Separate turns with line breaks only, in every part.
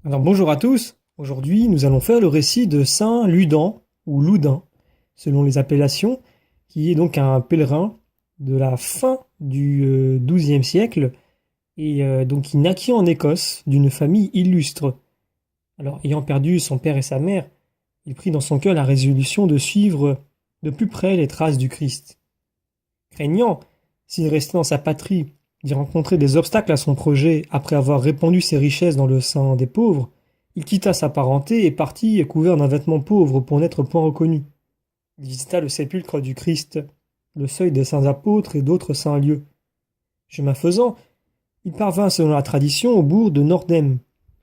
Alors bonjour à tous, aujourd'hui nous allons faire le récit de Saint Ludan ou Loudun, selon les appellations, qui est donc un pèlerin de la fin du XIIe siècle et donc qui naquit en Écosse d'une famille illustre. Alors ayant perdu son père et sa mère, il prit dans son cœur la résolution de suivre de plus près les traces du Christ. Craignant, s'il restait dans sa patrie, d'y rencontrer des obstacles à son projet après avoir répandu ses richesses dans le sein des pauvres, il quitta sa parenté et partit couvert d'un vêtement pauvre pour n'être point reconnu. Il visita le sépulcre du Christ, le seuil des saints apôtres et d'autres saints lieux. Chemin faisant, il parvint selon la tradition au bourg de Nordheim,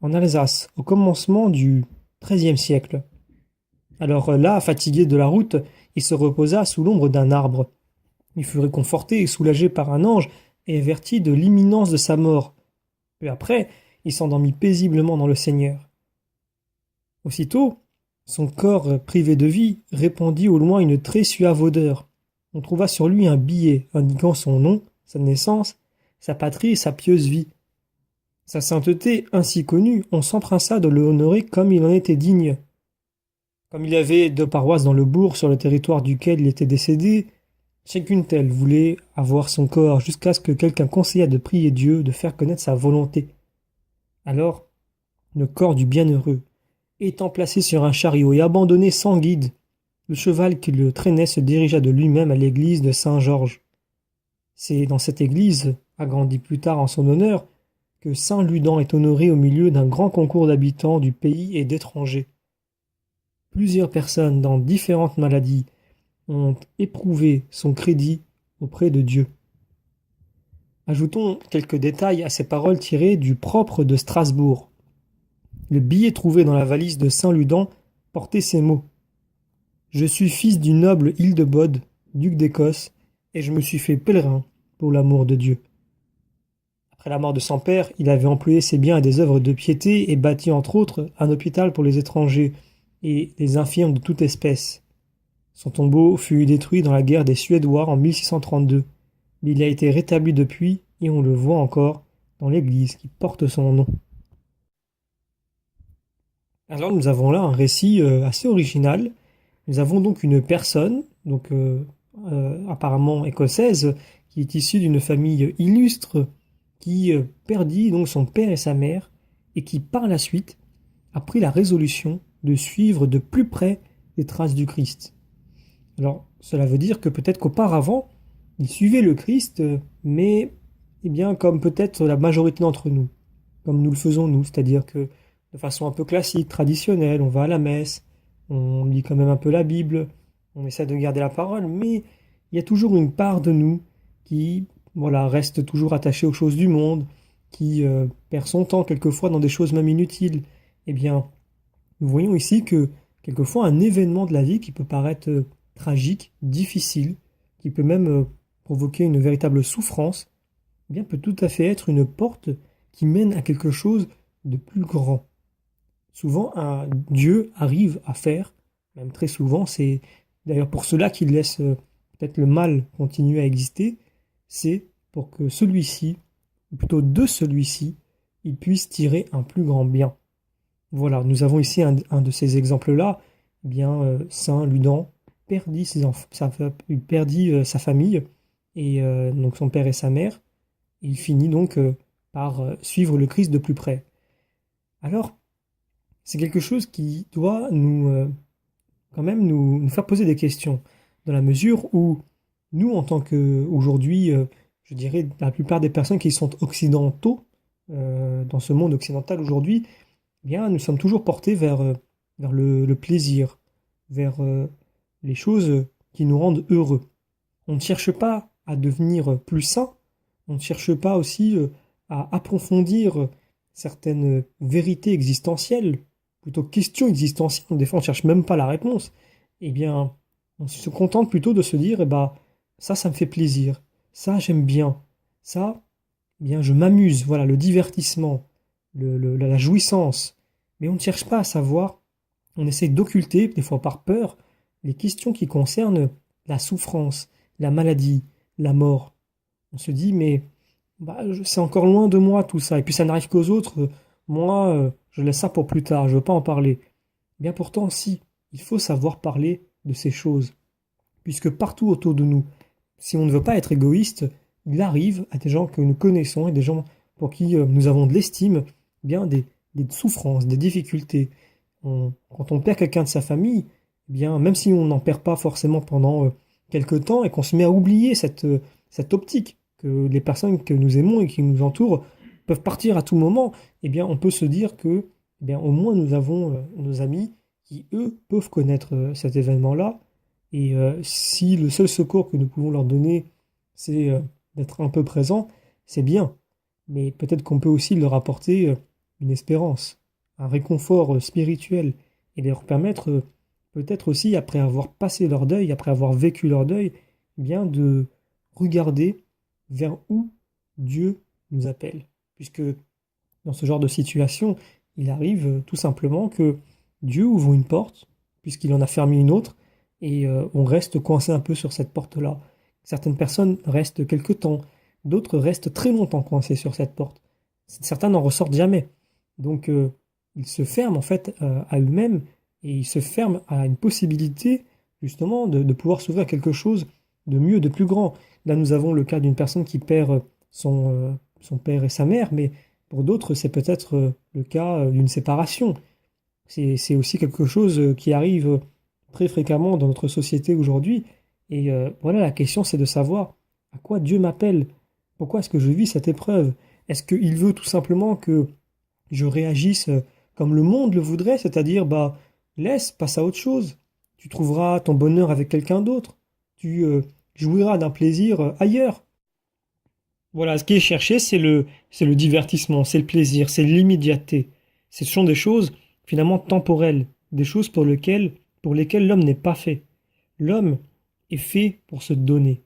en Alsace, au commencement du XIIIe siècle. Alors là, fatigué de la route, il se reposa sous l'ombre d'un arbre. Il fut réconforté et soulagé par un ange et averti de l'imminence de sa mort. Peu après, il s'endormit paisiblement dans le Seigneur. Aussitôt, son corps privé de vie répandit au loin une très suave odeur. On trouva sur lui un billet indiquant son nom, sa naissance, sa patrie et sa pieuse vie. Sa sainteté ainsi connue, on s'empressa de le honorer comme il en était digne. Comme il y avait deux paroisses dans le bourg sur le territoire duquel il était décédé, chacune d'elles voulait avoir son corps jusqu'à ce que quelqu'un conseilla de prier Dieu de faire connaître sa volonté. Alors, le corps du bienheureux, étant placé sur un chariot et abandonné sans guide, le cheval qui le traînait se dirigea de lui-même à l'église de Saint-Georges. C'est dans cette église, agrandie plus tard en son honneur, que Saint Ludan est honoré au milieu d'un grand concours d'habitants du pays et d'étrangers. Plusieurs personnes dans différentes maladies ont éprouvé son crédit auprès de Dieu. Ajoutons quelques détails à ces paroles tirées du propre de Strasbourg. Le billet trouvé dans la valise de Saint Ludan portait ces mots. Je suis fils du noble Hildebod, duc d'Écosse, et je me suis fait pèlerin pour l'amour de Dieu. Après la mort de son père, il avait employé ses biens à des œuvres de piété et bâti entre autres un hôpital pour les étrangers et les infirmes de toute espèce. Son tombeau fut détruit dans la guerre des Suédois en 1632, mais il a été rétabli depuis et on le voit encore dans l'église qui porte son nom. Alors nous avons là un récit assez original. Nous avons donc une personne, donc apparemment écossaise, qui est issue d'une famille illustre, qui perdit donc son père et sa mère, et qui par la suite a pris la résolution de suivre de plus près les traces du Christ. Alors cela veut dire que peut-être qu'auparavant, il suivait le Christ, mais eh bien comme peut-être la majorité d'entre nous, comme nous le faisons nous, c'est-à-dire que de façon un peu classique, traditionnelle, on va à la messe, on lit quand même un peu la Bible, on essaie de garder la parole, mais il y a toujours une part de nous qui, voilà, reste toujours attachée aux choses du monde, qui perd son temps quelquefois dans des choses même inutiles. Eh bien, nous voyons ici que quelquefois un événement de la vie qui peut paraître tragique, difficile, qui peut même provoquer une véritable souffrance, eh bien, peut tout à fait être une porte qui mène à quelque chose de plus grand. Souvent, un Dieu arrive à faire, même très souvent, c'est d'ailleurs pour cela qu'il laisse peut-être le mal continuer à exister, c'est pour que celui-ci, ou plutôt de celui-ci, il puisse tirer un plus grand bien. Voilà, nous avons ici un de ces exemples-là, eh bien Saint Ludan perdit il perdit sa famille, et donc son père et sa mère, et il finit donc par suivre le Christ de plus près. Alors, c'est quelque chose qui doit quand même nous faire poser des questions, dans la mesure où nous, en tant qu'aujourd'hui, je dirais, la plupart des personnes qui sont occidentaux, dans ce monde occidental aujourd'hui, eh bien, nous sommes toujours portés vers le plaisir, vers les choses qui nous rendent heureux. On ne cherche pas à devenir plus sain, on ne cherche pas aussi à approfondir certaines vérités existentielles, plutôt questions existentielles, des fois on ne cherche même pas la réponse. Eh bien, on se contente plutôt de se dire, eh ben, ça me fait plaisir, ça j'aime bien, ça, eh bien, je m'amuse, voilà, le divertissement, la jouissance. Mais on ne cherche pas à savoir, on essaie d'occulter, des fois par peur, les questions qui concernent la souffrance, la maladie, la mort. On se dit, mais bah, c'est encore loin de moi tout ça. Et puis ça n'arrive qu'aux autres. moi, je laisse ça pour plus tard, je veux pas en parler. Bien pourtant, si, il faut savoir parler de ces choses, puisque partout autour de nous, si on ne veut pas être égoïste, il arrive à des gens que nous connaissons et des gens pour qui nous avons de l'estime, bien des souffrances, des difficultés. Quand on perd quelqu'un de sa famille, eh bien, même si on n'en perd pas forcément pendant quelque temps et qu'on se met à oublier cette optique, que les personnes que nous aimons et qui nous entourent peuvent partir à tout moment, eh bien, on peut se dire que, eh bien, au moins nous avons nos amis qui, eux, peuvent connaître cet événement-là. Et si le seul secours que nous pouvons leur donner, c'est d'être un peu présent, c'est bien. Mais peut-être qu'on peut aussi leur apporter une espérance, un réconfort spirituel, et leur permettre peut-être aussi, après avoir passé leur deuil, après avoir vécu leur deuil, eh bien de regarder vers où Dieu nous appelle. Puisque dans ce genre de situation, il arrive tout simplement que Dieu ouvre une porte, puisqu'il en a fermé une autre, et on reste coincé un peu sur cette porte-là. Certaines personnes restent quelque temps, d'autres restent très longtemps coincés sur cette porte. Certains n'en ressortent jamais. Donc ils se ferment en fait à eux-mêmes et ils se ferment à une possibilité justement de pouvoir s'ouvrir à quelque chose de mieux, de plus grand. Là, nous avons le cas d'une personne qui perd son père et sa mère, mais pour d'autres, c'est peut-être le cas d'une séparation. C'est aussi quelque chose qui arrive très fréquemment dans notre société aujourd'hui. Et voilà, la question, c'est de savoir à quoi Dieu m'appelle. Pourquoi est-ce que je vis cette épreuve? Est-ce qu'il veut tout simplement que je réagisse comme le monde le voudrait, c'est-à-dire, bah, laisse, passe à autre chose. Tu trouveras ton bonheur avec quelqu'un d'autre. Tu jouiras d'un plaisir ailleurs. Voilà, ce qui est cherché, c'est le divertissement, c'est le plaisir, c'est l'immédiateté. Ce sont des choses finalement temporelles, des choses pour lesquelles l'homme n'est pas fait. L'homme est fait pour se donner.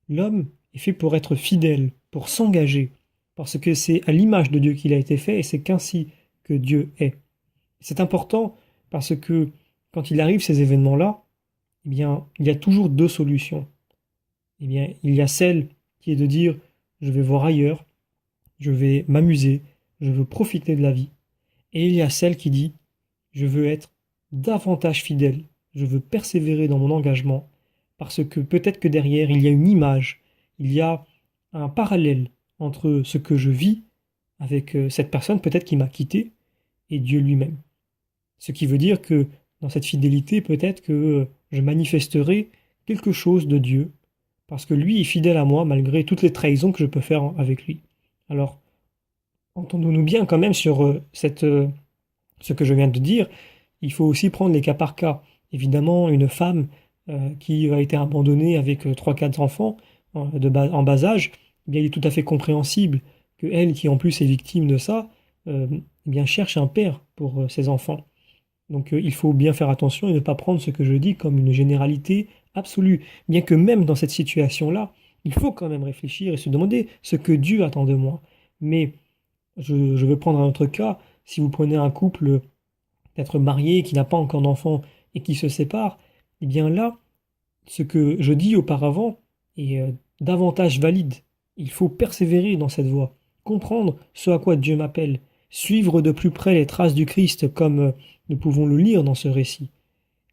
L'homme est fait pour être fidèle, pour s'engager, parce que c'est à l'image de Dieu qu'il a été fait et c'est qu'ainsi que Dieu est. C'est important parce que quand il arrive ces événements-là, eh bien, il y a toujours deux solutions. Eh bien, il y a celle qui est de dire je vais voir ailleurs, je vais m'amuser, je veux profiter de la vie. Et il y a celle qui dit je veux être davantage fidèle, je veux persévérer dans mon engagement, parce que peut-être que derrière il y a une image, il y a un parallèle entre ce que je vis avec cette personne peut-être qui m'a quitté et Dieu lui-même. Ce qui veut dire que dans cette fidélité, peut-être que je manifesterai quelque chose de Dieu, parce que lui est fidèle à moi malgré toutes les trahisons que je peux faire avec lui. Alors, entendons-nous bien quand même sur ce que je viens de dire, il faut aussi prendre les cas par cas. Évidemment, une femme qui a été abandonnée avec 3-4 enfants en bas âge, eh bien, il est tout à fait compréhensible que elle, qui en plus est victime de ça, eh bien, cherche un père pour ses enfants. Donc il faut bien faire attention et ne pas prendre ce que je dis comme une généralité absolue. Bien que même dans cette situation-là, il faut quand même réfléchir et se demander ce que Dieu attend de moi. Mais je vais prendre un autre cas. Si vous prenez un couple peut-être marié qui n'a pas encore d'enfant et qui se sépare, eh bien là, ce que je dis auparavant est davantage valide. Il faut persévérer dans cette voie, comprendre ce à quoi Dieu m'appelle, suivre de plus près les traces du Christ comme nous pouvons le lire dans ce récit.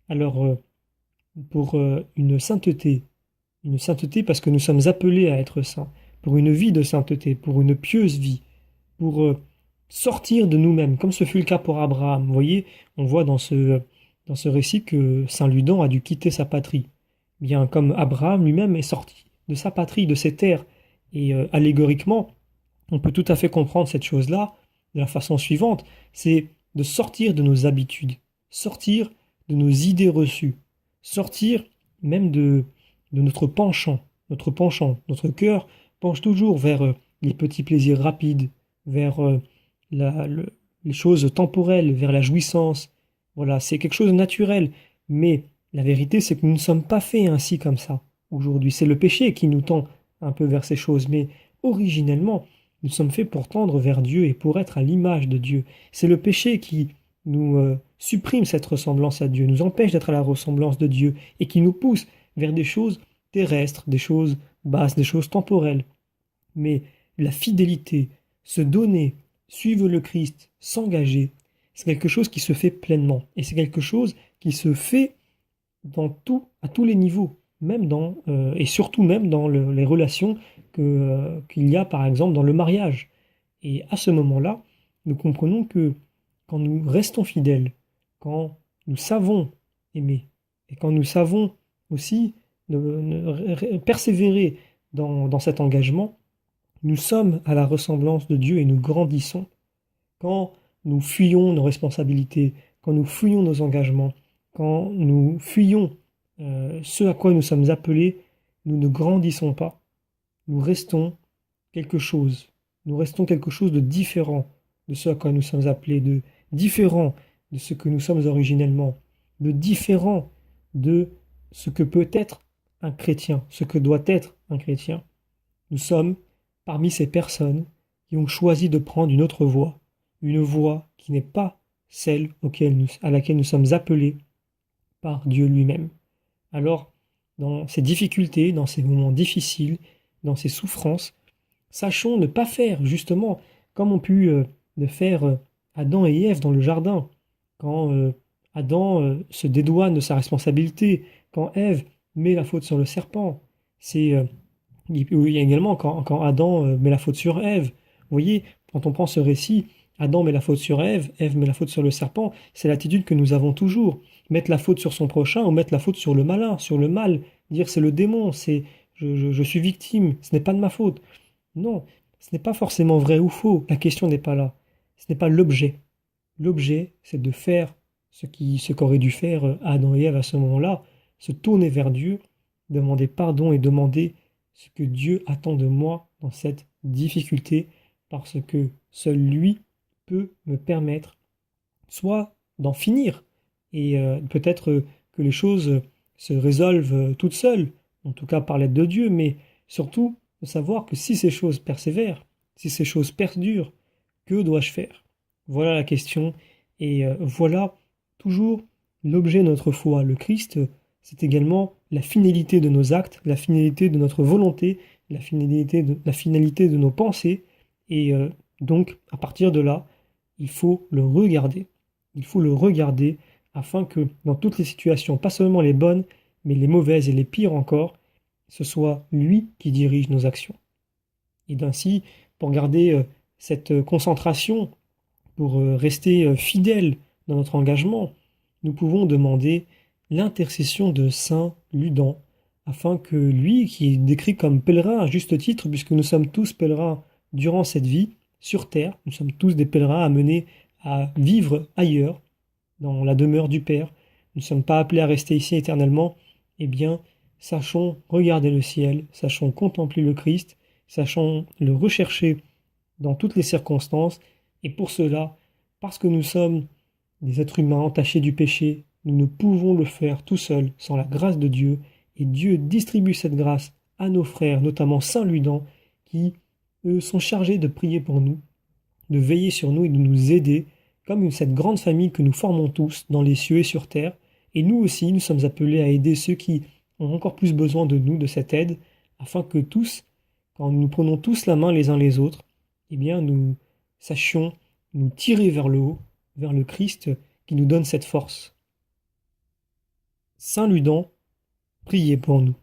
Alors, pour une sainteté parce que nous sommes appelés à être saints, pour une vie de sainteté, pour une pieuse vie, pour sortir de nous-mêmes, comme ce fut le cas pour Abraham. Vous voyez, on voit dans ce récit que Saint Ludan a dû quitter sa patrie. Bien comme Abraham lui-même est sorti de sa patrie, de ses terres. Et allégoriquement, on peut tout à fait comprendre cette chose-là de la façon suivante, c'est de sortir de nos habitudes, sortir de nos idées reçues, sortir même de notre penchant. Notre penchant, notre cœur penche toujours vers les petits plaisirs rapides, vers la- le- les choses temporelles, vers la jouissance. Voilà, c'est quelque chose de naturel. Mais la vérité, c'est que nous ne sommes pas faits ainsi comme ça aujourd'hui. C'est le péché qui nous tend un peu vers ces choses. Mais originellement, nous sommes faits pour tendre vers Dieu et pour être à l'image de Dieu. C'est le péché qui nous supprime cette ressemblance à Dieu, nous empêche d'être à la ressemblance de Dieu et qui nous pousse vers des choses terrestres, des choses basses, des choses temporelles. Mais la fidélité, se donner, suivre le Christ, s'engager, c'est quelque chose qui se fait pleinement. Et c'est quelque chose qui se fait à tous les niveaux, même et surtout même dans les relations qu'il y a par exemple dans le mariage. Et à ce moment-là, nous comprenons que quand nous restons fidèles, quand nous savons aimer, et quand nous savons aussi persévérer dans cet engagement, nous sommes à la ressemblance de Dieu et nous grandissons. Quand nous fuyons nos responsabilités, quand nous fuyons nos engagements, quand nous fuyons ce à quoi nous sommes appelés, nous ne grandissons pas. Nous restons quelque chose. Nous restons quelque chose de différent de ce à quoi nous sommes appelés, de différent de ce que nous sommes originellement, de différent de ce que peut être un chrétien, ce que doit être un chrétien. Nous sommes parmi ces personnes qui ont choisi de prendre une voie qui n'est pas celle à laquelle nous sommes appelés par Dieu lui-même. Alors, dans ces difficultés, dans ces moments difficiles, dans ces souffrances, sachons ne pas faire justement comme ont pu le faire Adam et Ève dans le jardin, quand Adam se dédouane de sa responsabilité, quand Ève met la faute sur le serpent. C'est il y a également quand Adam met la faute sur Ève. Vous voyez, quand on prend ce récit, Adam met la faute sur Ève, Ève met la faute sur le serpent. C'est l'attitude que nous avons toujours. Mettre la faute sur son prochain ou mettre la faute sur le malin, sur le mal. Dire c'est le démon, je suis victime, ce n'est pas de ma faute. Non, ce n'est pas forcément vrai ou faux. La question n'est pas là. Ce n'est pas l'objet. L'objet, c'est de faire ce qu'auraient dû faire Adam et Ève à ce moment-là, se tourner vers Dieu, demander pardon et demander ce que Dieu attend de moi dans cette difficulté, parce que seul lui peut me permettre soit d'en finir, et peut-être que les choses se résolvent toutes seules, en tout cas par l'aide de Dieu, mais surtout de savoir que si ces choses persévèrent, si ces choses perdurent, que dois-je faire? Voilà la question, et voilà toujours l'objet de notre foi. Le Christ, c'est également la finalité de nos actes, la finalité de notre volonté, la finalité de nos pensées, et donc à partir de là, il faut le regarder. Il faut le regarder afin que dans toutes les situations, pas seulement les bonnes, mais les mauvaises et les pires encore, ce soit lui qui dirige nos actions. Et d'ainsi, pour garder cette concentration, pour rester fidèle dans notre engagement, nous pouvons demander l'intercession de Saint Ludan, afin que lui, qui est décrit comme pèlerin à juste titre, puisque nous sommes tous pèlerins durant cette vie, sur terre, nous sommes tous des pèlerins amenés à vivre ailleurs, dans la demeure du Père, nous ne sommes pas appelés à rester ici éternellement, eh bien, sachons regarder le ciel, sachons contempler le Christ, sachons le rechercher dans toutes les circonstances, et pour cela, parce que nous sommes des êtres humains entachés du péché, nous ne pouvons le faire tout seuls, sans la grâce de Dieu, et Dieu distribue cette grâce à nos frères, notamment Saint Ludan, qui, eux, sont chargés de prier pour nous, de veiller sur nous et de nous aider, comme cette grande famille que nous formons tous dans les cieux et sur terre. Et nous aussi, nous sommes appelés à aider ceux qui ont encore plus besoin de nous, de cette aide, afin que tous, quand nous prenons tous la main les uns les autres, eh bien nous sachions nous tirer vers le haut, vers le Christ qui nous donne cette force. Saint Ludan, priez pour nous.